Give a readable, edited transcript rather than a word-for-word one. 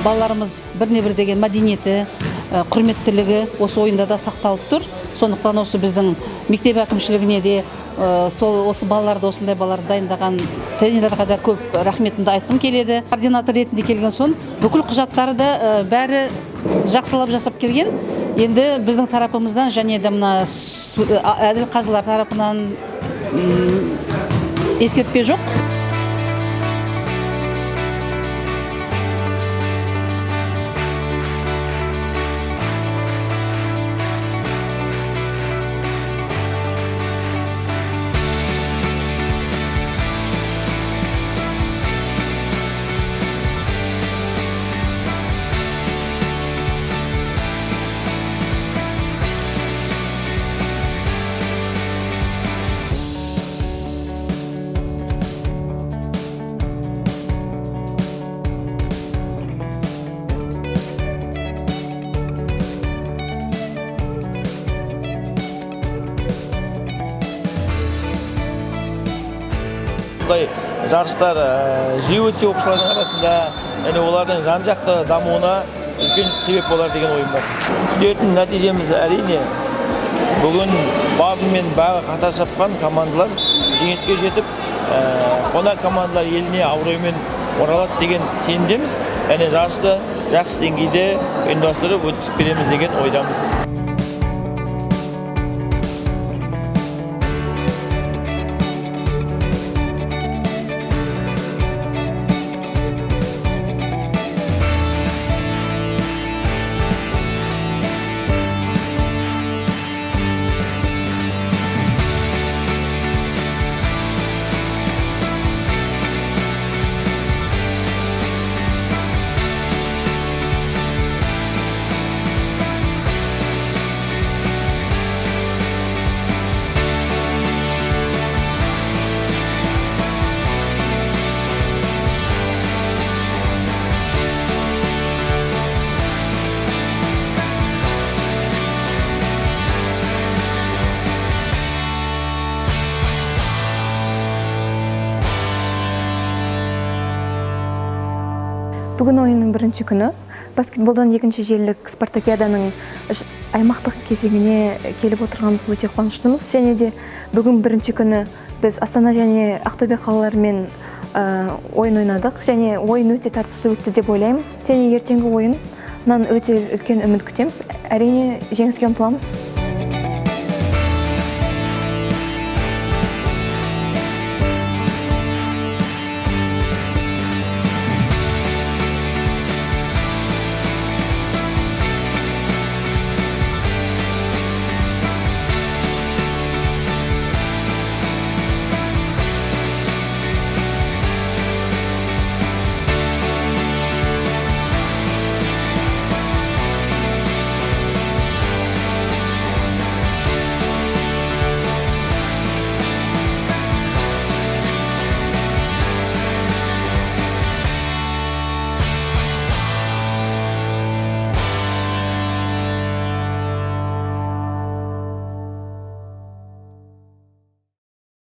балаларымыз біріне бір деген мәдениеті, құрметтілігі осы ойында да сақталып тұр. Сондықтан осы біздің мектеп әкімшілігіне де осы балаларды, осындай балаларды дайындаған тренерлерге де көп рахметімді айтқым келеді. Координатор ретінде келген соң бүкіл құжаттары да бәрі жақсылап жасап келген. Енді біздің тарапымыздан және де мына әділ қазылар тарапынан ескертпе жоқ. Жарыстар жиі өтсе оқушылардың арасында, және олардың жан-жақты дамуына үлкен себеп болар деген ойым бар. Күтетін нәтижеміз әрине бүгін бабы мен бағы қатар шапқан командалар жеңіске жетіп, қонақ командалар еліне абыроймен оралады деген сенімдеміз. Және жарысты жақсы деңгейде ұйымдастырып өткізіп береміз деген ойдамыз. Бүгін ойынның бірінші күні. Баскетболдан екінші желілік спартакиаданың аймақтық кезеңіне келіп отырғанымызға өте қуаныштымыз. Және де бүгін бірінші күні біз Астана және Ақтөбе қалаларымен ойын ойнадық. Және ойын өте тартысты өтті деп ойлаймын. Және ертеңгі ойыннан өте үлкен үміт күтеміз. Әрине жеңіске ұмтыламыз.